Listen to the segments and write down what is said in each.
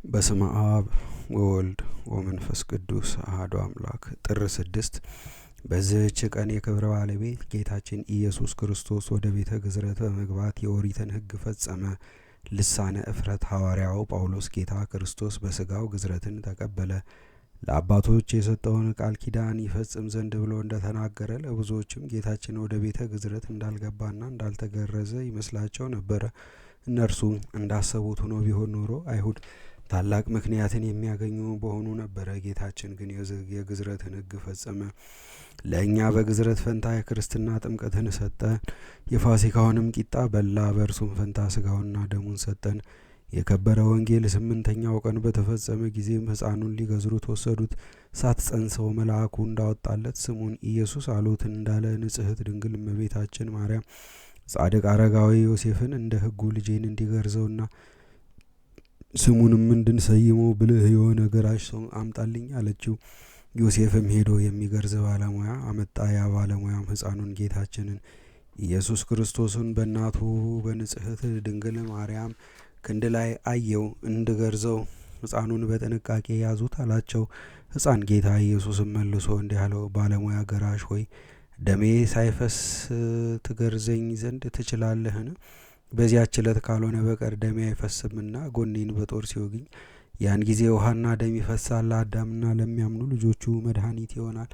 በስመ አብ ወወልድ ወመንፈስ ቅዱስ አሐዱ አምላክ። ጥር 6 በዚህች ቀን የክብር ባለቤት ጌታችን ኢየሱስ ክርስቶስ ወደ ቤተ ግዝረት በመግባት የኦሪትን ሕግ ፈጸመ። ልሳነ እፍረት ሐዋርያው ጳውሎስ ጌታ ክርስቶስ በሥጋው ግዝረትን ተቀበለ። ለአባቶች የሰጠውን ቃል ኪዳን ይፈጽም ዘንድ ብሎ እንደተናገረ ለብዙዎችም ጌታችን ወደ ቤተ ግዝረት እንዳልገባና እንዳልተገረዘ ይመስላቸው ነበረ። እነርሱ እንዳሰቡት ሆኖ ቢሆን ኖሮ አይሁድ ታላቅ ምክንያትን የሚያገኙ በሆኑ ነበረ። ጌታችን ግን የግዝረትን ሕግ ፈጸመ። ለእኛ በግዝረት ፈንታ የክርስትና ጥምቀትን ሰጠን። የፋሲካውንም ቂጣ በላ። በእርሱም ፈንታ ሥጋውንና ደሙን ሰጠን። የከበረ ወንጌል 8ኛው ቀን በተፈጸመ ጊዜም ሕፃኑን ሊገዝሩት ወሰዱት። ሳትጸንሰው መልአኩ እንዳወጣለት ስሙን ኢየሱስ አሉት። እንዳለ ንጽሕት ድንግል እመቤታችን ማርያም ጻድቅ አረጋዊ ዮሴፍን እንደ ሕጉ ልጄን እንዲገርዘውና ስሙንም እንድንሰይመው ብልህ የሆነ ገራዥ ሰው አምጣልኝ አለችው። ዮሴፍም ሄዶ የሚገርዝ ባለሙያ አመጣ። ያ ባለሙያም ሕፃኑን ጌታችንን ኢየሱስ ክርስቶስን በእናቱ በንጽሕት ድንግል ማርያም ክንድ ላይ አየው። እንድገርዘው ሕፃኑን በጥንቃቄ ያዙት አላቸው። ሕፃን ጌታ ኢየሱስም መልሶ እንዲህ አለው፣ ባለሙያ ገራዥ ሆይ ደሜ ሳይፈስ ትገርዘኝ ዘንድ ትችላለህን? በዚያች ዕለት ካልሆነ በቀር ደሜ አይፈስምና ጎኔን በጦር ሲወግኝ ያን ጊዜ ውሃና ደም ይፈሳል። ለአዳምና ለሚያምኑ ልጆቹ መድኃኒት ይሆናል።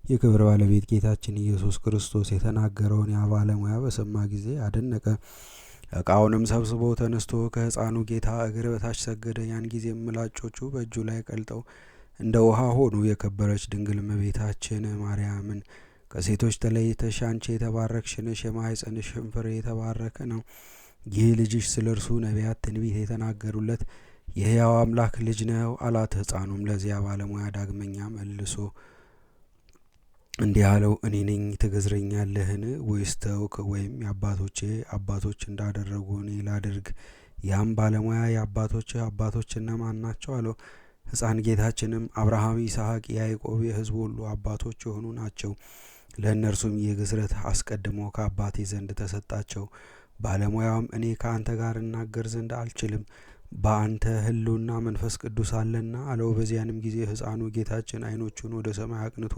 የክብር ባለቤት ጌታችን ኢየሱስ ክርስቶስ የተናገረውን ያ ባለሙያ በሰማ ጊዜ አደነቀ። ዕቃውንም ሰብስቦ ተነስቶ ከሕፃኑ ጌታ እግር በታች ሰገደ። ያን ጊዜ ምላጮቹ በእጁ ላይ ቀልጠው እንደ ውሃ ሆኑ። የከበረች ድንግል እመቤታችን ማርያምን ከሴቶች ተለይተሽ አንቺ የተባረክሽ ነሽ፣ የማኅፀንሽም ፍሬ የተባረከ ነው። ይህ ልጅሽ ስለ እርሱ ነቢያት ትንቢት የተናገሩለት የሕያው አምላክ ልጅ ነው አላት። ሕፃኑም ለዚያ ባለሙያ ዳግመኛ መልሶ እንዲህ አለው፣ እኔ ነኝ ትገዝረኛለህን? ወይስ ተውክ? ወይም የአባቶቼ አባቶች እንዳደረጉ እኔ ላድርግ? ያም ባለሙያ የአባቶች አባቶች እነማን ናቸው አለው። ሕፃን ጌታችንም አብርሃም፣ ይስሐቅ፣ ያዕቆብ የሕዝቡ ሁሉ አባቶች የሆኑ ናቸው። ለእነርሱም ይህ ግዝረት አስቀድሞ ከአባቴ ዘንድ ተሰጣቸው። ባለሙያውም እኔ ከአንተ ጋር እናገር ዘንድ አልችልም፣ በአንተ ሕልውና መንፈስ ቅዱስ አለና አለው። በዚያንም ጊዜ ሕፃኑ ጌታችን ዓይኖቹን ወደ ሰማይ አቅንቶ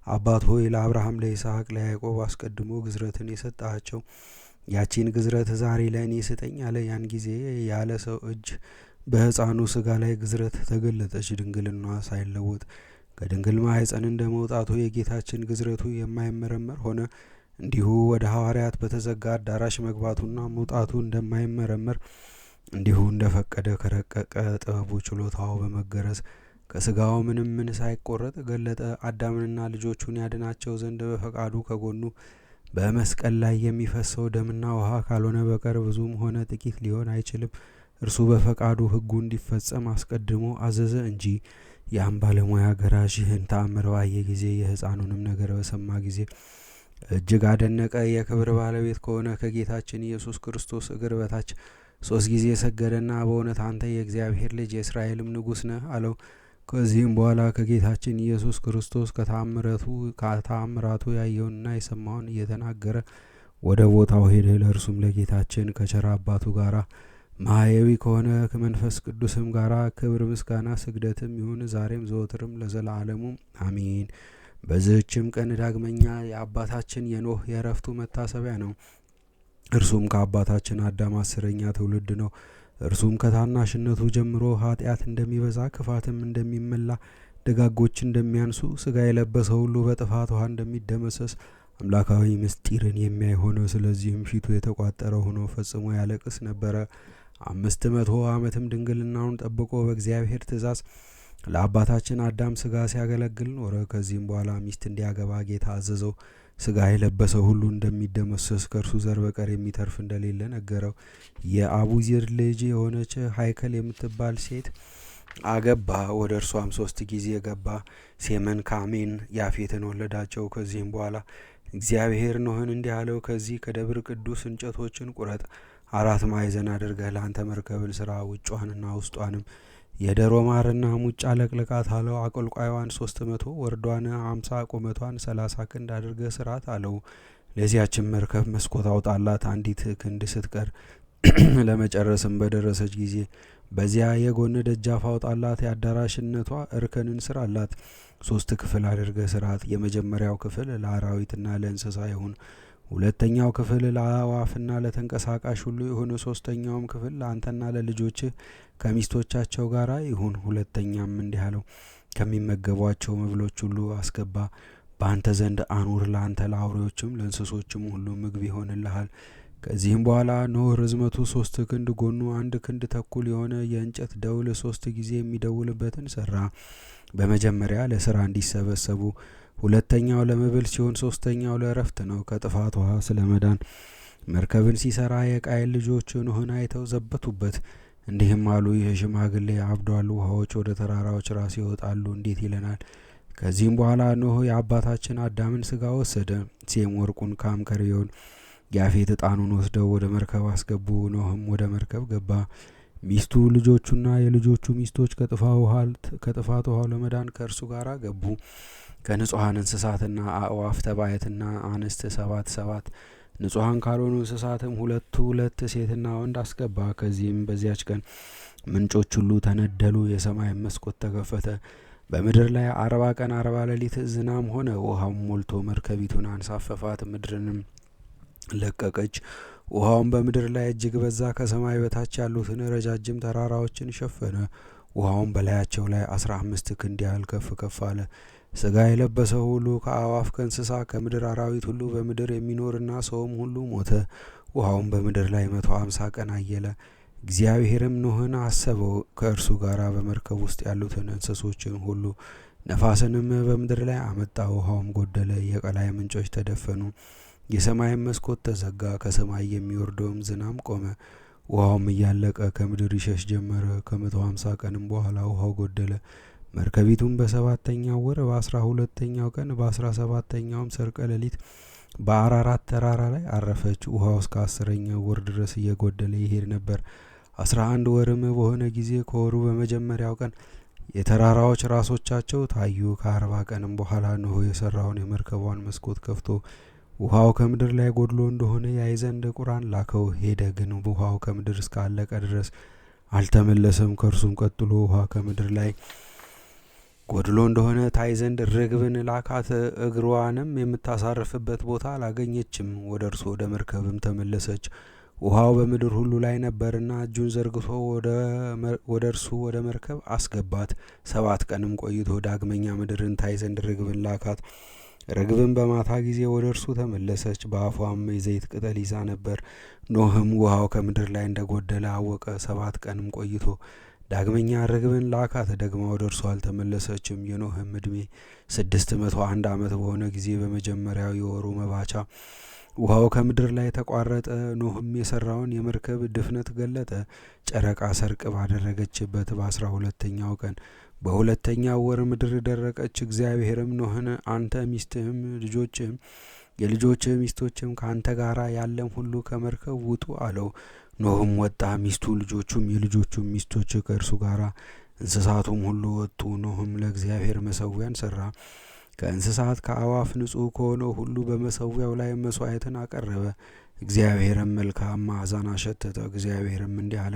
አባት ሆይ ለአብርሃም፣ ለይስሐቅ፣ ለያዕቆብ አስቀድሞ ግዝረትን የሰጣቸው ያቺን ግዝረት ዛሬ ለእኔ ስጠኝ አለ። ያን ጊዜ ያለ ሰው እጅ በሕፃኑ ሥጋ ላይ ግዝረት ተገለጠች። ድንግልናዋ ሳይለወጥ ከድንግል ማኅፀን እንደ መውጣቱ የጌታችን ግዝረቱ የማይመረመር ሆነ። እንዲሁ ወደ ሐዋርያት በተዘጋ አዳራሽ መግባቱና መውጣቱ እንደማይመረመር እንዲሁ እንደፈቀደ ከረቀቀ ጥበቡ ችሎታው በመገረዝ ከሥጋው ምንም ምን ሳይቆረጥ ገለጠ። አዳምንና ልጆቹን ያድናቸው ዘንድ በፈቃዱ ከጎኑ በመስቀል ላይ የሚፈሰው ደምና ውሃ ካልሆነ በቀር ብዙም ሆነ ጥቂት ሊሆን አይችልም። እርሱ በፈቃዱ ሕጉ እንዲፈጸም አስቀድሞ አዘዘ እንጂ። ያም ባለሙያ ገራዥ ይህን ተአምር ባየ ጊዜ የሕፃኑንም ነገር በሰማ ጊዜ እጅግ አደነቀ። የክብር ባለቤት ከሆነ ከጌታችን ኢየሱስ ክርስቶስ እግር በታች 3 ጊዜ ሰገደና በእውነት አንተ የእግዚአብሔር ልጅ የእስራኤልም ንጉሥ ነህ አለው። ከዚህም በኋላ ከጌታችን ኢየሱስ ክርስቶስ ከተአምራቱ ያየውንና የሰማውን እየተናገረ ወደ ቦታው ሄደ። ለእርሱም ለጌታችን ከቸር አባቱ ጋራ ማህየዊ ከሆነ ከመንፈስ ቅዱስም ጋራ ክብር፣ ምስጋና፣ ስግደትም ይሁን ዛሬም ዘወትርም ለዘላለሙ አሜን። በዚህችም ቀን ዳግመኛ የአባታችን የኖህ የዕረፍቱ መታሰቢያ ነው። እርሱም ከአባታችን አዳም 10ኛ ትውልድ ነው። እርሱም ከታናሽነቱ ጀምሮ ኃጢአት እንደሚበዛ ክፋትም እንደሚመላ ደጋጎች እንደሚያንሱ ሥጋ የለበሰ ሁሉ በጥፋት ውሃ እንደሚደመሰስ አምላካዊ ምስጢርን የሚያይ ሆነ። ስለዚህም ፊቱ የተቋጠረ ሆኖ ፈጽሞ ያለቅስ ነበረ። 500 ዓመትም ድንግልናውን ጠብቆ በእግዚአብሔር ትእዛዝ ለአባታችን አዳም ሥጋ ሲያገለግል ኖረ። ከዚህም በኋላ ሚስት እንዲያገባ ጌታ አዘዘው። ሥጋ የለበሰ ሁሉ እንደሚደመሰስ ከእርሱ ዘር በቀር የሚተርፍ እንደሌለ ነገረው። የአቡዚር ልጅ የሆነች ሀይከል የምትባል ሴት አገባ። ወደ እርሷም 3 ጊዜ ገባ። ሴምን፣ ካሜን፣ ያፌትን ወለዳቸው። ከዚህም በኋላ እግዚአብሔር ኖህን እንዲህ አለው፣ ከዚህ ከደብር ቅዱስ እንጨቶችን ቁረጥ፣ 4 ማዕዘን አድርገህ ለአንተ መርከብን ስራ፣ ውጯንና ውስጧንም የደሮ ማርና ሙጫ ለቅልቃት አለው። አቆልቋይዋን 300 ወርዷን 50 ቁመቷን 30 ክንድ አድርገህ ስራት አለው። ለዚያችን መርከብ መስኮት አውጣላት። አንዲት ክንድ ስትቀር ለመጨረስም በደረሰች ጊዜ በዚያ የጎን ደጃፍ አውጣላት። የአዳራሽነቷ እርከንን ስራላት። 3 ክፍል አድርገህ ስራት። የመጀመሪያው ክፍል ለአራዊትና ለእንስሳ ይሁን። ሁለተኛው ክፍል ለአእዋፍና ለተንቀሳቃሽ ሁሉ ይሁን። ሶስተኛውም ክፍል ለአንተና ለልጆችህ ከሚስቶቻቸው ጋር ይሁን። ሁለተኛም እንዲህ አለው፣ ከሚመገቧቸው መብሎች ሁሉ አስገባ፣ በአንተ ዘንድ አኑር። ለአንተ ለአውሬዎችም ለእንስሶችም ሁሉ ምግብ ይሆንልሃል። ከዚህም በኋላ ኖህ ርዝመቱ 3 ክንድ ጎኑ 1 ክንድ ተኩል የሆነ የእንጨት ደውል 3 ጊዜ የሚደውልበትን ሰራ። በመጀመሪያ ለስራ እንዲሰበሰቡ፣ ሁለተኛው ለመብል ሲሆን ሶስተኛው ለእረፍት ነው። ከጥፋት ውሃ ስለ መዳን መርከብን ሲሰራ የቃየል ልጆች ኖህን አይተው ዘበቱበት፣ እንዲህም አሉ፣ ይህ ሽማግሌ አብዷል። ውሃዎች ወደ ተራራዎች ራስ ይወጣሉ እንዴት ይለናል? ከዚህም በኋላ ኖህ የአባታችን አዳምን ስጋ ወሰደ። ሴም ወርቁን፣ ካም ከርቤውን፣ ያፌት ዕጣኑን ወስደው ወደ መርከብ አስገቡ። ኖህም ወደ መርከብ ገባ። ሚስቱ፣ ልጆቹና የልጆቹ ሚስቶች ከጥፋት ውሃው ለመዳን ከእርሱ ጋር ገቡ። ከንጹሐን እንስሳትና አእዋፍ ተባዕትና አንስት 7 ንጹሐን ካልሆኑ እንስሳትም 2 ሴትና ወንድ አስገባ። ከዚህም በዚያች ቀን ምንጮች ሁሉ ተነደሉ፣ የሰማይ መስኮት ተከፈተ። በምድር ላይ 40 ቀን 40 ሌሊት ዝናም ሆነ። ውሃውም ሞልቶ መርከቢቱን አንሳፈፋት፣ ምድርንም ለቀቀች። ውሃውም በምድር ላይ እጅግ በዛ፣ ከሰማይ በታች ያሉትን ረጃጅም ተራራዎችን ሸፈነ። ውሃውም በላያቸው ላይ 15 ክንድ ያህል ከፍ ከፍ አለ። ስጋ የለበሰ ሁሉ ከአእዋፍ ከእንስሳ ከምድር አራዊት ሁሉ በምድር የሚኖርና ሰውም ሁሉ ሞተ። ውሃውም በምድር ላይ 150 ቀን አየለ። እግዚአብሔርም ኖህን አሰበው፣ ከእርሱ ጋር በመርከብ ውስጥ ያሉትን እንስሶችን ሁሉ። ነፋስንም በምድር ላይ አመጣ፣ ውሃውም ጎደለ፣ የቀላይ ምንጮች ተደፈኑ፣ የሰማይም መስኮት ተዘጋ፣ ከሰማይ የሚወርደውም ዝናም ቆመ። ውሃውም እያለቀ ከምድር ይሸሽ ጀመረ። ከ150 ቀንም በኋላ ውሃው ጎደለ። መርከቢቱም በሰባተኛው ወር በ12ኛው ቀን በ17ኛውም ሰርቀ ሌሊት በአራራት ተራራ ላይ አረፈች። ውሃው እስከ 10ኛው ወር ድረስ እየጎደለ ይሄድ ነበር። 11 ወርም በሆነ ጊዜ ከወሩ በመጀመሪያው ቀን የተራራዎች ራሶቻቸው ታዩ። ከ40 ቀንም በኋላ ኖህ የሰራውን የመርከቧን መስኮት ከፍቶ ውሃው ከምድር ላይ ጎድሎ እንደሆነ ያይ ዘንድ ቁራን ላከው። ሄደ፣ ግን ውሃው ከምድር እስካለቀ ድረስ አልተመለሰም። ከእርሱም ቀጥሎ ውሃ ከምድር ላይ ጎድሎ እንደሆነ ታይ ዘንድ ርግብን ላካት። እግሯንም የምታሳርፍበት ቦታ አላገኘችም። ወደ እርሱ ወደ መርከብም ተመለሰች። ውሃው በምድር ሁሉ ላይ ነበርና እጁን ዘርግቶ ወደ እርሱ ወደ መርከብ አስገባት። 7 ቀንም ቆይቶ ዳግመኛ ምድርን ታይ ዘንድ ርግብን ላካት። ርግብን በማታ ጊዜ ወደ እርሱ ተመለሰች፣ በአፏም የዘይት ቅጠል ይዛ ነበር። ኖህም ውሃው ከምድር ላይ እንደጎደለ አወቀ። 7 ቀንም ቆይቶ ዳግመኛ ርግብን ላካት። ደግማ ወደ እርሱ አልተመለሰችም። የኖህም ዕድሜ 601 ዓመት በሆነ ጊዜ በመጀመሪያው የወሩ መባቻ ውሃው ከምድር ላይ ተቋረጠ። ኖህም የሰራውን የመርከብ ድፍነት ገለጠ። ጨረቃ ሰርቅ ባደረገችበት በ12ኛው ቀን በሁለተኛው ወር ምድር ደረቀች። እግዚአብሔርም ኖህን አንተ፣ ሚስትህም፣ ልጆችህም፣ የልጆችህ ሚስቶችም ከአንተ ጋር ያለም ሁሉ ከመርከብ ውጡ አለው። ኖህም ወጣ፣ ሚስቱ፣ ልጆቹም፣ የልጆቹም ሚስቶች ከእርሱ ጋር፣ እንስሳቱም ሁሉ ወጡ። ኖህም ለእግዚአብሔር መሰዊያን ሰራ። ከእንስሳት ከአእዋፍ ንጹሕ ከሆነው ሁሉ በመሰዊያው ላይ መስዋዕትን አቀረበ። እግዚአብሔርም መልካም መዓዛን አሸተተ። እግዚአብሔርም እንዲህ አለ፣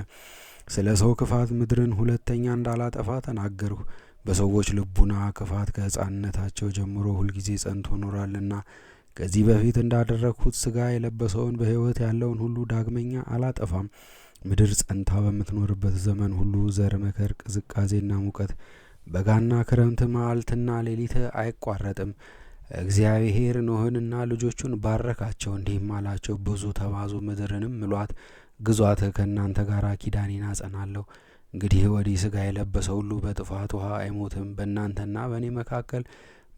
ስለ ሰው ክፋት ምድርን ሁለተኛ እንዳላጠፋ ተናገርሁ። በሰዎች ልቡና ክፋት ከሕፃንነታቸው ጀምሮ ሁልጊዜ ጸንቶ ኖሯልና ከዚህ በፊት እንዳደረግሁት ሥጋ የለበሰውን በሕይወት ያለውን ሁሉ ዳግመኛ አላጠፋም። ምድር ጸንታ በምትኖርበት ዘመን ሁሉ ዘር፣ መከር፣ ቅዝቃዜና ሙቀት፣ በጋና ክረምት፣ መዓልትና ሌሊት አይቋረጥም። እግዚአብሔር ኖህንና ልጆቹን ባረካቸው፣ እንዲህም አላቸው፣ ብዙ ተባዙ፣ ምድርንም ምሏት፣ ግዟት፣ ከእናንተ ጋር ኪዳኔን አጸናለሁ። እንግዲህ ወዲህ ሥጋ የለበሰ ሁሉ በጥፋት ውሃ አይሞትም። በእናንተና በእኔ መካከል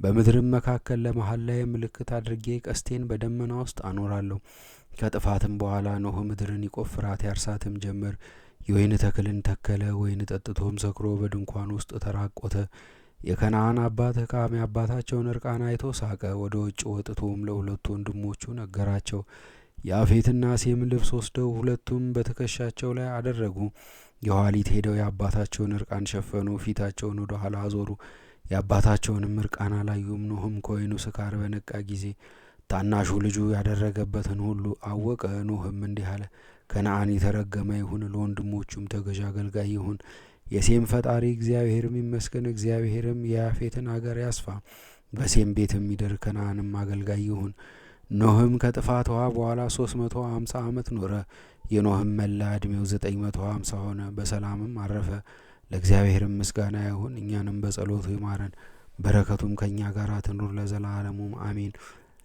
በምድርም መካከል ለመሐላዬ ምልክት አድርጌ ቀስቴን በደመና ውስጥ አኖራለሁ። ከጥፋትም በኋላ ኖህ ምድርን ይቆፍራት ያርሳትም ጀመር። የወይን ተክልን ተከለ። ወይን ጠጥቶም ሰክሮ በድንኳን ውስጥ ተራቆተ። የከነዓን አባት ካም የአባታቸውን እርቃን አይቶ ሳቀ። ወደ ውጭ ወጥቶም ለሁለቱ ወንድሞቹ ነገራቸው። ያፌትና ሴም ልብስ ወስደው ሁለቱም በትከሻቸው ላይ አደረጉ። የኋሊት ሄደው የአባታቸውን እርቃን ሸፈኑ፣ ፊታቸውን ወደ ኋላ አዞሩ። የአባታቸውንም እርቃን አላዩም። ኖህም ከወይኑ ስካር በነቃ ጊዜ ታናሹ ልጁ ያደረገበትን ሁሉ አወቀ። ኖህም እንዲህ አለ፣ ከነዓን የተረገመ ይሁን፣ ለወንድሞቹም ተገዥ አገልጋይ ይሁን። የሴም ፈጣሪ እግዚአብሔርም ይመስገን። እግዚአብሔርም የያፌትን አገር ያስፋ፣ በሴም ቤት የሚደር ከነዓንም አገልጋይ ይሁን። ኖህም ከጥፋት ውሃ በኋላ 350 ዓመት ኖረ። የኖህም መላ ዕድሜው 950 ሆነ፣ በሰላምም አረፈ። ለእግዚአብሔርም ምስጋና ይሁን፣ እኛንም በጸሎቱ ይማረን፣ በረከቱም ከእኛ ጋር ትኑር ለዘላለሙም አሜን።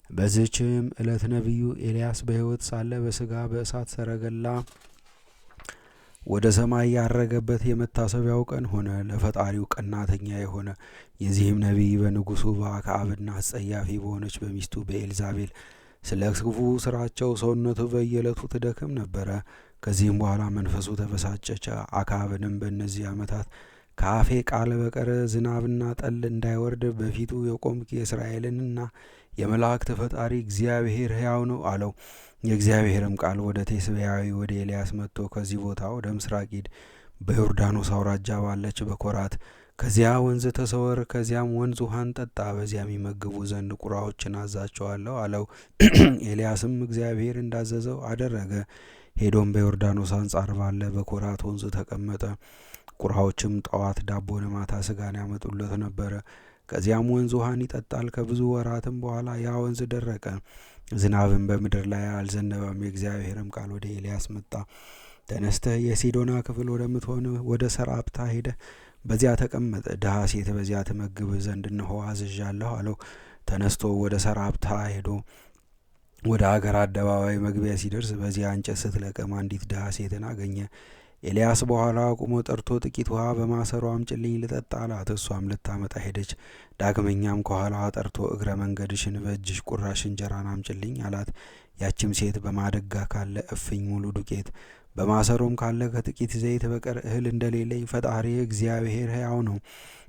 በዚህችም ዕለት ነቢዩ ኤልያስ በሕይወት ሳለ በሥጋ በእሳት ሰረገላ ወደ ሰማይ ያረገበት የመታሰቢያው ቀን ሆነ። ለፈጣሪው ቀናተኛ የሆነ የዚህም ነቢይ በንጉሡ በአክዓብና አስጸያፊ በሆነች በሚስቱ በኤልዛቤል ስለ ክፉ ስራቸው ሰውነቱ በየዕለቱ ትደክም ነበረ። ከዚህም በኋላ መንፈሱ ተበሳጨች። አክዓብንም በእነዚህ ዓመታት ከአፌ ቃል በቀር ዝናብና ጠል እንዳይወርድ በፊቱ የቆምክ የእስራኤልንና የመላእክት ፈጣሪ እግዚአብሔር ሕያው ነው አለው። የእግዚአብሔርም ቃል ወደ ቴስብያዊ ወደ ኤልያስ መጥቶ ከዚህ ቦታ ወደ ምስራቅ ሂድ፣ በዮርዳኖስ አውራጃ ባለች በኮራት ከዚያ ወንዝ ተሰወር፣ ከዚያም ወንዝ ውሃን ጠጣ፣ በዚያም ይመግቡ ዘንድ ቁራዎችን አዛቸዋለሁ አለው። ኤልያስም እግዚአብሔር እንዳዘዘው አደረገ። ሄዶም በዮርዳኖስ አንጻር ባለ በኮራት ወንዝ ተቀመጠ። ቁራዎችም ጠዋት ዳቦ ማታ ስጋን ያመጡለት ነበረ። ከዚያም ወንዝ ውሃን ይጠጣል። ከብዙ ወራትም በኋላ ያ ወንዝ ደረቀ፣ ዝናብም በምድር ላይ አልዘነበም። የእግዚአብሔርም ቃል ወደ ኤልያስ መጣ። ተነስተህ የሲዶና ክፍል ወደምትሆን ወደ ሰራፕታ ሄደህ በዚያ ተቀመጠ፣ ድሃ ሴት በዚያ ትመግብህ ዘንድ እነሆ አዝዣለሁ አለው። ተነስቶ ወደ ሰራፕታ ሄዶ ወደ አገር አደባባይ መግቢያ ሲደርስ በዚያ እንጨት ስትለቅም አንዲት ድሃ ሴትን አገኘ። ኤልያስ በኋላ አቁሞ ጠርቶ ጥቂት ውሃ በማሰሮ አምጪልኝ ልጠጣ አላት። እሷም ልታመጣ ሄደች። ዳግመኛም ከኋላዋ ጠርቶ እግረ መንገድሽን በእጅሽ ቁራሽ እንጀራን አምጪልኝ አላት። ያችም ሴት በማደጋ ካለ እፍኝ ሙሉ ዱቄት በማሰሮም ካለ ከጥቂት ዘይት በቀር እህል እንደሌለኝ ፈጣሪ እግዚአብሔር ሕያው ነው።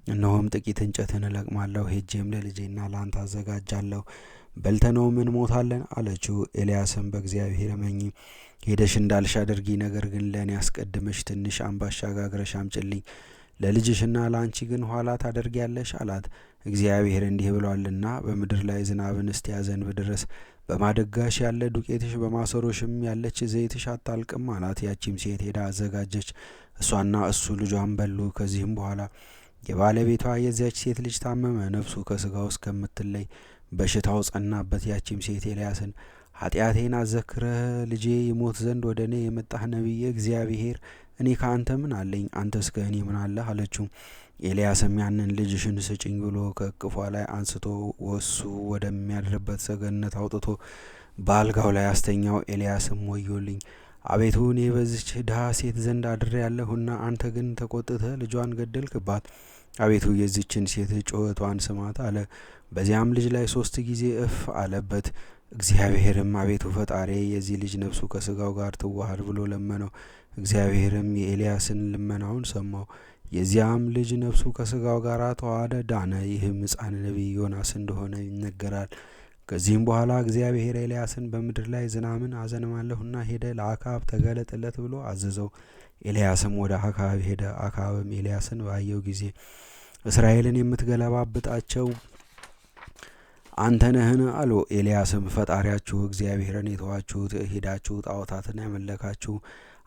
እነሆም ጥቂት እንጨትን እለቅማለሁ፣ ሄጄም ለልጄና ለአንተ አዘጋጃለሁ፣ በልተነውም እንሞታለን አለችው። ኤልያስም በእግዚአብሔር እመኚ፣ ሄደሽ እንዳልሽ አድርጊ፣ ነገር ግን ለእኔ አስቀድመሽ ትንሽ አምባሻ ጋግረሽ አምጪልኝ፣ ለልጅሽና ለአንቺ ግን ኋላ ታደርጊያለሽ አላት። እግዚአብሔር እንዲህ ብሏልና በምድር ላይ ዝናብን እስቲያዘንብ ድረስ በማደጋሽ ያለ ዱቄትሽ በማሰሮሽም ያለች ዘይትሽ አታልቅም አላት። ያቺም ሴት ሄዳ አዘጋጀች። እሷና እሱ ልጇን በሉ። ከዚህም በኋላ የባለቤቷ የዚያች ሴት ልጅ ታመመ፣ ነፍሱ ከስጋው እስከምትለይ በሽታው ጸናበት። ያቺም ሴት ኤልያስን ኃጢአቴን አዘክረህ ልጄ ይሞት ዘንድ ወደ እኔ የመጣህ ነቢየ እግዚአብሔር እኔ ከአንተ ምን አለኝ? አንተስ ከእኔ ምን አለህ? አለችው። ኤልያስም ያንን ልጅሽን ስጭኝ ብሎ ከእቅፏ ላይ አንስቶ ወሱ ወደሚያድርበት ሰገነት አውጥቶ በአልጋው ላይ አስተኛው። ኤልያስም ወዮልኝ፣ አቤቱ እኔ በዚች ድሃ ሴት ዘንድ አድሬ ያለሁና አንተ ግን ተቆጥተህ ልጇን ገደልክባት። አቤቱ የዚችን ሴት ጩኸቷን ስማት አለ። በዚያም ልጅ ላይ 3 ጊዜ እፍ አለበት። እግዚአብሔርም አቤቱ ፈጣሪ የዚህ ልጅ ነፍሱ ከስጋው ጋር ትዋሃድ ብሎ ለመነው። እግዚአብሔርም የኤልያስን ልመናውን ሰማው። የዚያም ልጅ ነፍሱ ከስጋው ጋር ተዋሃደ፣ ዳነ። ይህም ሕፃን ነቢይ ዮናስ እንደሆነ ይነገራል። ከዚህም በኋላ እግዚአብሔር ኤልያስን በምድር ላይ ዝናምን አዘንማለሁና ሄደ ለአክዓብ ተገለጥለት ብሎ አዘዘው። ኤልያስም ወደ አክዓብ ሄደ። አክዓብም ኤልያስን ባየው ጊዜ እስራኤልን የምትገለባብጣቸው አንተ ነህን? አለው። ኤልያስም ፈጣሪያችሁ እግዚአብሔርን የተዋችሁት ሄዳችሁ ጣዖታትን ያመለካችሁ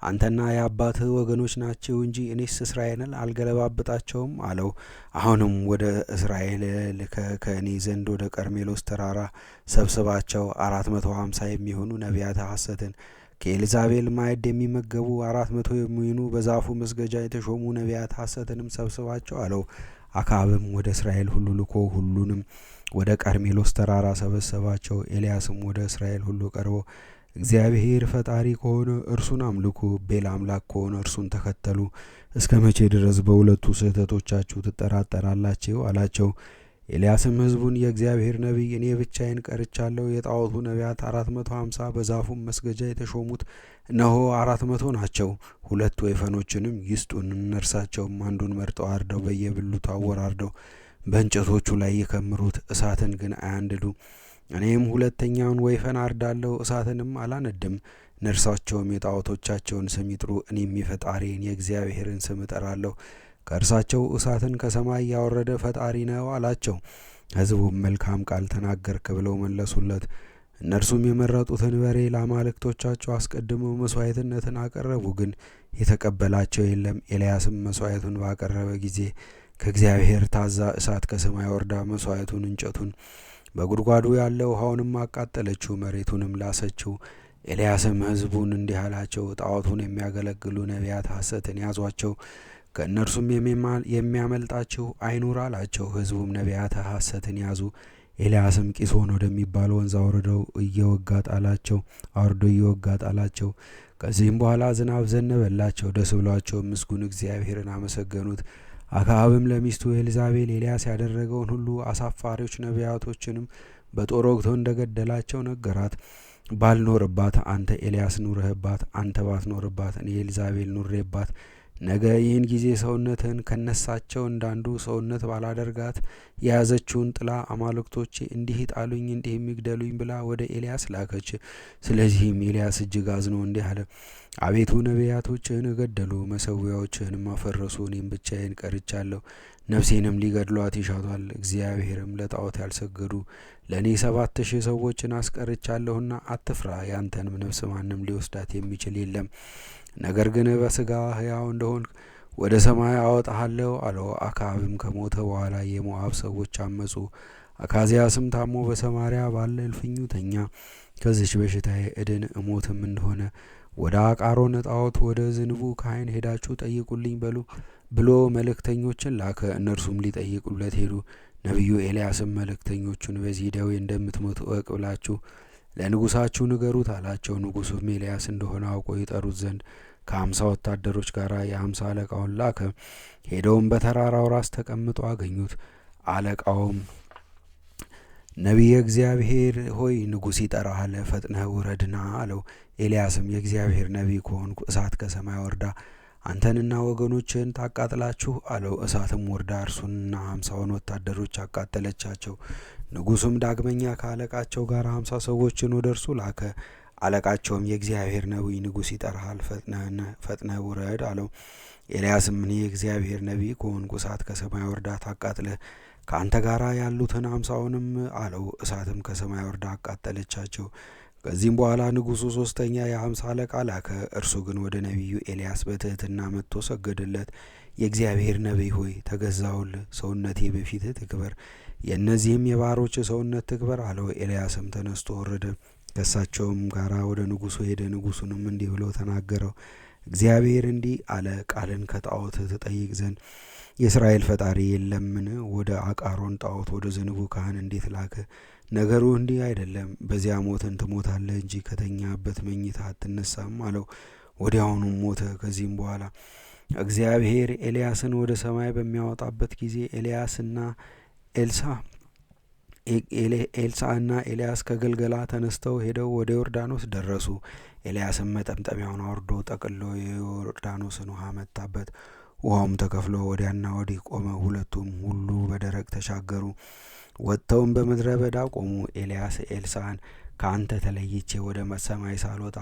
አንተና የአባትህ ወገኖች ናቸው እንጂ እኔስ እስራኤልን አልገለባብጣቸውም አለው። አሁንም ወደ እስራኤል ልከህ ከእኔ ዘንድ ወደ ቀርሜሎስ ተራራ ሰብስባቸው 450 የሚሆኑ ነቢያት ሐሰትን ከኤልዛቤል ማዕድ የሚመገቡ 400 የሚሆኑ በዛፉ መስገጃ የተሾሙ ነቢያት ሐሰትንም ሰብስባቸው አለው። አክዓብም ወደ እስራኤል ሁሉ ልኮ ሁሉንም ወደ ቀርሜሎስ ተራራ ሰበሰባቸው። ኤልያስም ወደ እስራኤል ሁሉ ቀርቦ እግዚአብሔር ፈጣሪ ከሆነ እርሱን አምልኩ፣ ቤል አምላክ ከሆነ እርሱን ተከተሉ፣ እስከ መቼ ድረስ በሁለቱ ስህተቶቻችሁ ትጠራጠራላችሁ? አላቸው። ኤልያስም ሕዝቡን የእግዚአብሔር ነቢይ እኔ ብቻዬን ቀርቻለሁ፣ የጣዖቱ ነቢያት 450 በዛፉም መስገጃ የተሾሙት እነሆ 400 ናቸው። 2 ወይፈኖችንም ይስጡን፣ እነርሳቸውም አንዱን መርጠው አርደው በየብልቱ አወራርደው በእንጨቶቹ ላይ ይከምሩት፣ እሳትን ግን አያንድዱ። እኔም 2ኛውን ወይፈን አርዳለሁ፣ እሳትንም አላነድም። ነርሳቸውም የጣዖቶቻቸውን ስም ይጥሩ፣ እኔም የፈጣሪን የእግዚአብሔርን ስም እጠራለሁ። ከእርሳቸው እሳትን ከሰማይ ያወረደ ፈጣሪ ነው አላቸው። ሕዝቡም መልካም ቃል ተናገርክ ብለው መለሱለት። እነርሱም የመረጡትን በሬ ለአማልክቶቻቸው አስቀድመው መስዋዕትነትን አቀረቡ፣ ግን የተቀበላቸው የለም። ኤልያስም መስዋዕቱን ባቀረበ ጊዜ ከእግዚአብሔር ታዛ እሳት ከሰማይ ወርዳ መስዋዕቱን፣ እንጨቱን፣ በጉድጓዱ ያለ ውሃውንም አቃጠለችው፣ መሬቱንም ላሰችው። ኤልያስም ሕዝቡን እንዲህ አላቸው፣ ጣዖቱን የሚያገለግሉ ነቢያት ሐሰትን ያዟቸው፣ ከእነርሱም የሚያመልጣችሁ አይኑር አላቸው። ሕዝቡም ነቢያት ሐሰትን ያዙ። ኤልያስም ቂሶን ወደሚባል ወንዝ አውርዶ እየወጋ ጣላቸው። ከዚህም በኋላ ዝናብ ዘነበላቸው፣ ደስ ብሏቸው ምስጉን እግዚአብሔርን አመሰገኑት። አክዓብም ለሚስቱ ኤልዛቤል ኤልያስ ያደረገውን ሁሉ አሳፋሪዎች ነቢያቶችንም በጦር ወግቶ እንደገደላቸው ነገራት። ባልኖርባት አንተ ኤልያስ ኑረህባት፣ አንተ ባትኖርባት እኔ ኤልዛቤል ኑሬባት፣ ነገ ይህን ጊዜ ሰውነትህን ከነሳቸው እንዳንዱ ሰውነት ባላደርጋት የያዘችውን ጥላ አማልክቶቼ እንዲህ ጣሉኝ እንዲህ የሚግደሉኝ ብላ ወደ ኤልያስ ላከች። ስለዚህም ኤልያስ እጅግ አዝኖ እንዲህ አለ፣ አቤቱ ነቢያቶችህን ገደሉ፣ መሠዊያዎችህንም አፈረሱ፣ እኔም ብቻዬን ቀርቻለሁ። ነፍሴንም ሊገድሏት ይሻቷል። እግዚአብሔርም ለጣዖት ያልሰገዱ ለእኔ 7,000 ሰዎችን አስቀርቻለሁና አትፍራ፣ ያንተንም ነፍስ ማንም ሊወስዳት የሚችል የለም። ነገር ግን በሥጋ ሕያው እንደሆንክ ወደ ሰማይ አወጣሃለሁ አለው። አክዓብም ከሞተ በኋላ የሞዓብ ሰዎች አመፁ። አካዝያስም ታሞ በሰማርያ ባለ እልፍኙ ተኛ። ከዚች በሽታዬ እድን እሞትም እንደሆነ ወደ አቃሮን ጣዖት ወደ ዝንቡ ካህን ሄዳችሁ ጠይቁልኝ ብሎ መልእክተኞችን ላከ። እነርሱም ሊጠይቁለት ሄዱ። ነቢዩ ኤልያስም መልእክተኞቹን በዚህ ደዌ እንደምትሞቱ እወቅ ብላችሁ ለንጉሳችሁ ንገሩት አላቸው። ንጉሱም ኤልያስ እንደሆነ አውቆ ይጠሩት ዘንድ ከ50 ወታደሮች ጋር የ50 አለቃውን ላከ። ሄደውም በተራራው ራስ ተቀምጦ አገኙት። አለቃውም ነቢየ እግዚአብሔር ሆይ ንጉሥ ይጠራሃል፣ ፈጥነህ ውረድና አለው። ኤልያስም የእግዚአብሔር ነቢይ ከሆንኩ እሳት ከሰማይ ወርዳ አንተንና ወገኖችህን ታቃጥላችሁ አለው። እሳትም ወርዳ እርሱንና 50ውን ወታደሮች አቃጠለቻቸው። ንጉሱም ዳግመኛ ከአለቃቸው ጋር 50 ሰዎችን ወደ እርሱ ላከ። አለቃቸውም የእግዚአብሔር ነቢይ ንጉሥ ይጠራሃል፣ ፈጥነህ ውረድ አለው። ኤልያስም እኔ የእግዚአብሔር ነቢይ ከሆንኩ እሳት ከሰማይ ወርዳ ታቃጥልህ፣ ከአንተ ጋር ያሉትን 50ውንም አለው። እሳትም ከሰማይ ወርዳ አቃጠለቻቸው። ከዚህም በኋላ ንጉሡ 3ኛ የ50 አለቃ ላከ። እርሱ ግን ወደ ነቢዩ ኤልያስ በትሕትና መጥቶ ሰገደለት። የእግዚአብሔር ነቢይ ሆይ ተገዛሁልህ፣ ሰውነቴ በፊትህ ትክበር፣ የእነዚህም የባሮች ሰውነት ትክበር አለው። ኤልያስም ተነስቶ ወረደ፣ ከእሳቸውም ጋር ወደ ንጉሡ ሄደ። ንጉሡንም እንዲህ ብሎ ተናገረው፣ እግዚአብሔር እንዲህ አለ፣ ቃልን ከጣዖት ትጠይቅ ዘንድ የእስራኤል ፈጣሪ የለምን? ወደ አቃሮን ጣዖት ወደ ዝንቡ ካህን እንዴት ላከ? ነገሩ እንዲህ አይደለም፣ በዚያ ሞትን ትሞታለህ እንጂ ከተኛበት መኝታ አትነሳም አለው። ወዲያውኑም ሞተ። ከዚህም በኋላ እግዚአብሔር ኤልያስን ወደ ሰማይ በሚያወጣበት ጊዜ ኤልሳዕና ኤልያስ ከገልገላ ተነስተው ሄደው ወደ ዮርዳኖስ ደረሱ። ኤልያስም መጠምጠሚያውን አውርዶ ጠቅሎ የዮርዳኖስን ውሃ መታበት። ውሃውም ተከፍሎ ወዲያና ወዲህ ቆመ። ሁለቱም ሁሉ በደረቅ ተሻገሩ። ወጥተውም በምድረ በዳ ቆሙ። ኤልያስ ኤልሳዕን ከአንተ ተለይቼ ወደ ሰማይ ሳልወጣ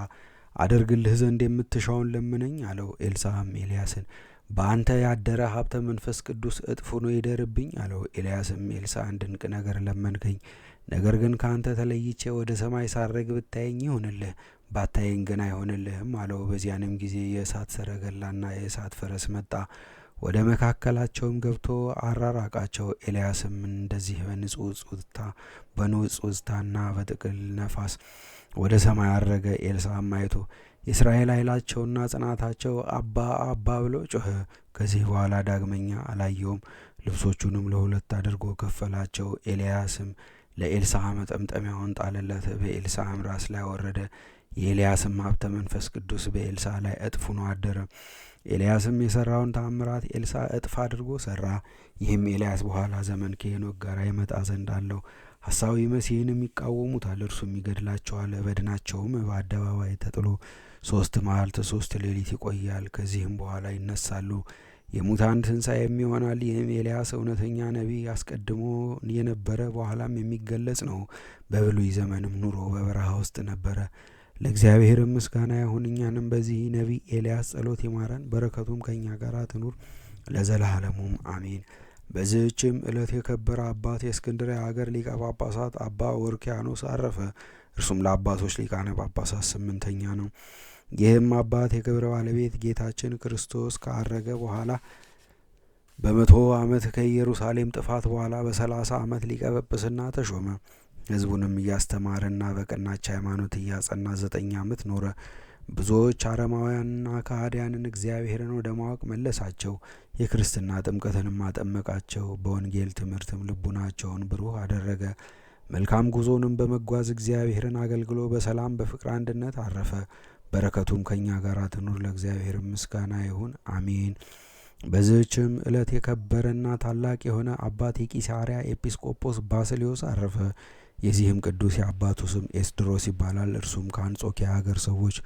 አደርግልህ ዘንድ የምትሻውን ለምነኝ አለው። ኤልሳዕም ኤልያስን በአንተ ያደረ ሀብተ መንፈስ ቅዱስ እጥፍ ሆኖ ይደርብኝ አለው። ኤልያስም ኤልሳዕን ድንቅ ነገር ለመንከኝ፣ ነገር ግን ከአንተ ተለይቼ ወደ ሰማይ ሳረግ ብታየኝ ይሁንልህ፣ ባታየኝ ግን አይሆንልህም አለው። በዚያንም ጊዜ የእሳት ሰረገላና የእሳት ፈረስ መጣ፣ ወደ መካከላቸውም ገብቶ አራራቃቸው። ኤልያስም እንደዚህ በንውጽውጽታና በጥቅል ነፋስ ወደ ሰማይ አረገ። ኤልሳዕም አይቶ የእስራኤል ኃይላቸውና ጽናታቸው አባ አባ ብሎ ጮኸ። ከዚህ በኋላ ዳግመኛ አላየውም። ልብሶቹንም ለሁለት አድርጎ ከፈላቸው። ኤልያስም ለኤልሳዕ መጠምጠሚያውን ጣለለት፣ በኤልሳዕም ራስ ላይ ወረደ። የኤልያስም ሀብተ መንፈስ ቅዱስ በኤልሳዕ ላይ እጥፍ ሆኖ አደረ። ኤልያስም የሰራውን ተአምራት ኤልሳዕ እጥፍ አድርጎ ሰራ። ይህም ኤልያስ በኋላ ዘመን ከሄኖክ ጋር ይመጣ ዘንድ አለው። ሐሳዊ መሲሕንም ይቃወሙታል፣ እርሱም ይገድላቸዋል። በድናቸውም በአደባባይ ተጥሎ 3 መዓልት 3 ሌሊት ይቆያል። ከዚህም በኋላ ይነሳሉ፣ የሙታን ትንሣኤም ይሆናል። ይህም ኤልያስ እውነተኛ ነቢይ አስቀድሞ የነበረ በኋላም የሚገለጽ ነው። በብሉይ ዘመንም ኑሮ በበረሃ ውስጥ ነበረ። ለእግዚአብሔርም ምስጋና ይሁን፣ እኛንም በዚህ ነቢይ ኤልያስ ጸሎት ይማረን፣ በረከቱም ከእኛ ጋር ትኑር ለዘላለሙም አሜን። በዚህችም ዕለት የከበረ አባት የእስክንድርያ ሀገር ሊቀ ጳጳሳት አባ ወርኪያኖስ አረፈ። እርሱም ለአባቶች ሊቃነ ጳጳሳት 8ኛ ነው። ይህም አባት የክብር ባለቤት ጌታችን ክርስቶስ ካረገ በኋላ በ100 ዓመት ከኢየሩሳሌም ጥፋት በኋላ በ30 ዓመት ሊቀ ጵጵስና ተሾመ። ሕዝቡንም እያስተማረና በቀናች ሃይማኖት እያጸና 9 ዓመት ኖረ። ብዙዎች አረማውያንና ከሃዲያንን እግዚአብሔርን ወደ ማወቅ መለሳቸው። የክርስትና ጥምቀትንም አጠመቃቸው። በወንጌል ትምህርትም ልቡናቸውን ብሩህ አደረገ። መልካም ጉዞንም በመጓዝ እግዚአብሔርን አገልግሎ በሰላም በፍቅር አንድነት አረፈ። በረከቱም ከእኛ ጋር ትኑር፣ ለእግዚአብሔር ምስጋና ይሁን አሜን። በዚህችም ዕለት የከበረና ታላቅ የሆነ አባት የቂሳርያ ኤጲስቆጶስ ባስልዮስ አረፈ። የዚህም ቅዱስ የአባቱ ስም ኤስድሮስ ይባላል። እርሱም ከአንጾኪያ ሀገር ሰዎች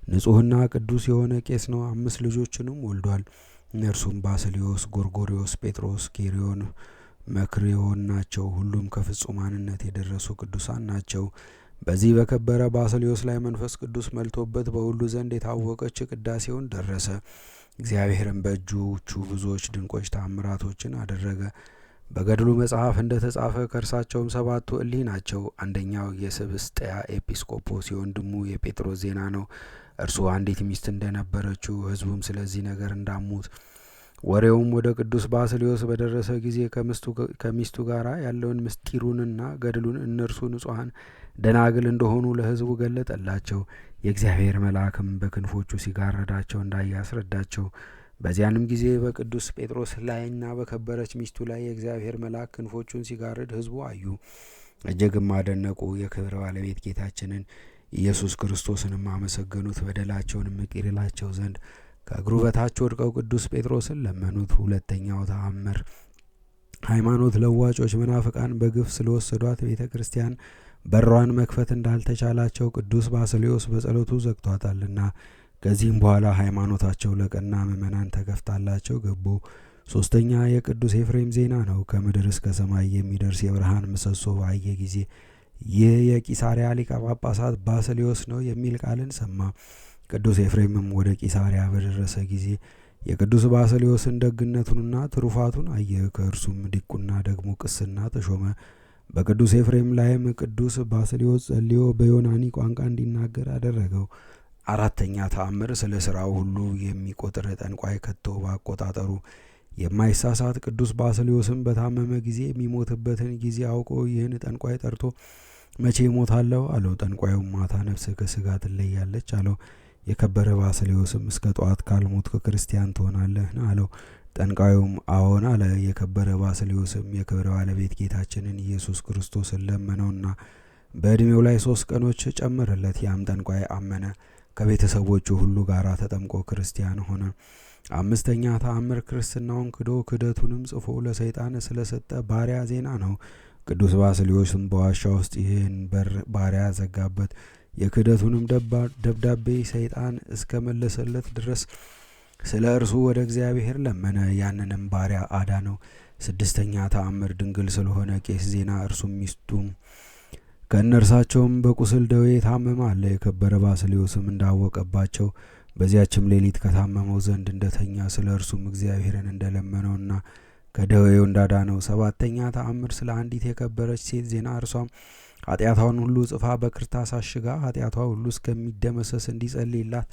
ንጹሕና ቅዱስ የሆነ ቄስ ነው። 5 ልጆችንም ወልዷል። እነርሱም ባስልዮስ፣ ጎርጎሪዮስ፣ ጴጥሮስ፣ ኬሪዮን፣ መክሪዮን ናቸው። ሁሉም ከፍጹማንነት የደረሱ ቅዱሳን ናቸው። በዚህ በከበረ ባስልዮስ ላይ መንፈስ ቅዱስ መልቶበት በሁሉ ዘንድ የታወቀች ቅዳሴውን ደረሰ። እግዚአብሔርም በእጆቹ ብዙዎች ድንቆች ተአምራቶችን አደረገ። በገድሉ መጽሐፍ እንደተጻፈ ከእርሳቸውም 7ቱ እሊህ ናቸው። አንደኛው የስብስጥያ ኤጲስቆጶስ የወንድሙ የጴጥሮስ ዜና ነው። እርሱ አንዲት ሚስት እንደነበረችው ሕዝቡም ስለዚህ ነገር እንዳሙት ወሬውም ወደ ቅዱስ ባስልዮስ በደረሰ ጊዜ ከሚስቱ ጋር ያለውን ምስጢሩንና ገድሉን እነርሱ ንጹሐን ደናግል እንደሆኑ ለሕዝቡ ገለጠላቸው። የእግዚአብሔር መልአክም በክንፎቹ ሲጋረዳቸው እንዳየ አስረዳቸው። በዚያንም ጊዜ በቅዱስ ጴጥሮስ ላይና በከበረች ሚስቱ ላይ የእግዚአብሔር መልአክ ክንፎቹን ሲጋርድ ሕዝቡ አዩ፣ እጅግም አደነቁ። የክብር ባለቤት ጌታችንን ኢየሱስ ክርስቶስንም አመሰገኑት። በደላቸውንም ይቅር ይላቸው ዘንድ ከእግሩ በታች ወድቀው ቅዱስ ጴጥሮስን ለመኑት። ሁለተኛው ተአምር ሃይማኖት ለዋጮች መናፍቃን በግፍ ስለወሰዷት ቤተ ክርስቲያን በሯን መክፈት እንዳልተቻላቸው ቅዱስ ባስልዮስ በጸሎቱ ዘግቷታልና። ከዚህም በኋላ ሃይማኖታቸው ለቀና ምእመናን ተከፍታላቸው ገቡ። 3ኛ የቅዱስ ኤፍሬም ዜና ነው። ከምድር እስከ ሰማይ የሚደርስ የብርሃን ምሰሶ ባየ ጊዜ ይህ የቂሳርያ ሊቀ ጳጳሳት ባስልዮስ ነው የሚል ቃልን ሰማ። ቅዱስ ኤፍሬምም ወደ ቂሳርያ በደረሰ ጊዜ የቅዱስ ባስልዮስን ደግነቱንና ትሩፋቱን አየ። ከእርሱም ዲቁና ደግሞ ቅስና ተሾመ። በቅዱስ ኤፍሬም ላይም ቅዱስ ባስልዮስ ጸልዮ በዮናኒ ቋንቋ እንዲናገር አደረገው። 4ኛ ተአምር ስለ ስራው ሁሉ የሚቆጥር ጠንቋይ ከቶ ባቆጣጠሩ የማይሳሳት ቅዱስ ባስልዮስም በታመመ ጊዜ የሚሞትበትን ጊዜ አውቆ ይህን ጠንቋይ ጠርቶ መቼ እሞታለሁ አለው። ጠንቋዩም ማታ ነፍስ ከስጋ ትለያለች አለው። የከበረ ባስልዮስም እስከ ጠዋት ካልሞትክ ክርስቲያን ትሆናለህን አለው። ጠንቋዩም አዎን አለ። የከበረ ባስልዮስም የክብረ ባለቤት ጌታችንን ኢየሱስ ክርስቶስን ለመነውና በዕድሜው ላይ 3 ቀኖች ጨመረለት። ያም ጠንቋይ አመነ። ከቤተሰቦቹ ሁሉ ጋር ተጠምቆ ክርስቲያን ሆነ። 5ኛ ተአምር ክርስትናውን ክዶ ክደቱንም ጽፎ ለሰይጣን ስለሰጠ ባሪያ ዜና ነው። ቅዱስ ባስልዮስም በዋሻ ውስጥ ይህን ባሪያ ዘጋበት። የክደቱንም ደብዳቤ ሰይጣን እስከ መለሰለት ድረስ ስለ እርሱ ወደ እግዚአብሔር ለመነ። ያንንም ባሪያ አዳነው። 6ኛ ተአምር ድንግል ስለሆነ ቄስ ዜና። እርሱም ሚስቱም ከእነርሳቸውም በቁስል ደዌ የታመመ አለ። የከበረ ባስልዮስም እንዳወቀባቸው በዚያችም ሌሊት ከታመመው ዘንድ እንደተኛ ስለ እርሱም እግዚአብሔርን እንደለመነውና ከደዌው እንዳዳነው። 7ኛ ተአምር ስለ አንዲት የከበረች ሴት ዜና። እርሷም ኃጢአቷን ሁሉ ጽፋ በክርታስ አሽጋ ኃጢአቷ ሁሉ እስከሚደመሰስ እንዲጸልይላት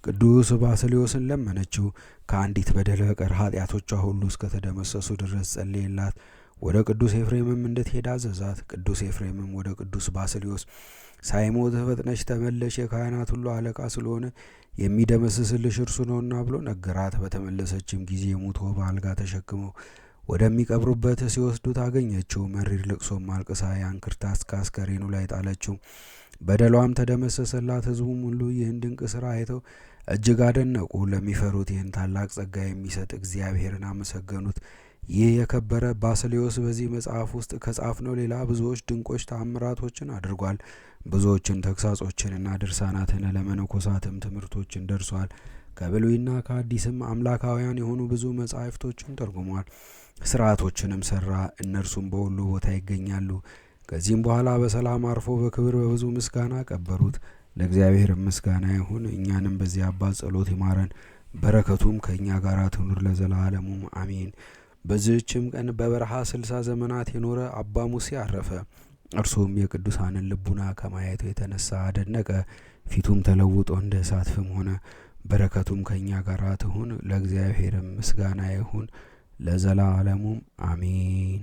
ቅዱስ ባስልዮስን ለመነችው። ከአንዲት በደል በቀር ኃጢአቶቿ ሁሉ እስከተደመሰሱ ድረስ ጸልይላት። ወደ ቅዱስ ኤፍሬምም እንድትሄድ አዘዛት። ቅዱስ ኤፍሬምም ወደ ቅዱስ ባስልዮስ ሳይሞት ፈጥነሽ ተመለሽ፣ የካህናት ሁሉ አለቃ ስለሆነ የሚደመስስልሽ እርሱ ነውና ብሎ ነገራት። በተመለሰችም ጊዜ ሙቶ በአልጋ ተሸክመው ወደሚቀብሩበት ሲወስዱት አገኘችው። መሪር ልቅሶም አልቅሳ ያን ክርታስ ከአስከሬኑ ላይ ጣለችው። በደሏም ተደመሰሰላት። ሕዝቡም ሁሉ ይህን ድንቅ ስራ አይተው እጅግ አደነቁ። ለሚፈሩት ይህን ታላቅ ጸጋ የሚሰጥ እግዚአብሔርን አመሰገኑት። ይህ የከበረ ባስልዮስ በዚህ መጽሐፍ ውስጥ ከጻፍነው ሌላ ብዙዎች ድንቆች ተአምራቶችን አድርጓል። ብዙዎችን ተግሳጾችንና ድርሳናትን ለመነኮሳትም ትምህርቶችን ደርሷል። ከብሉይና ከአዲስም አምላካውያን የሆኑ ብዙ መጻሕፍቶችን ተርጉሟል። ስርዓቶችንም ሰራ። እነርሱም በሁሉ ቦታ ይገኛሉ። ከዚህም በኋላ በሰላም አርፎ በክብር በብዙ ምስጋና ቀበሩት። ለእግዚአብሔር ምስጋና ይሁን። እኛንም በዚህ አባት ጸሎት ይማረን፣ በረከቱም ከእኛ ጋር ትኑር ለዘላለሙ አሜን። በዚህችም ቀን በበረሃ 60 ዘመናት የኖረ አባ ሙሴ አረፈ። እርሱም የቅዱሳንን ልቡና ከማየቱ የተነሳ አደነቀ። ፊቱም ተለውጦ እንደ እሳት ፍም ሆነ። በረከቱም ከኛ ጋር ትሁን። ለእግዚአብሔርም ምስጋና ይሁን ለዘላለሙ አሜን።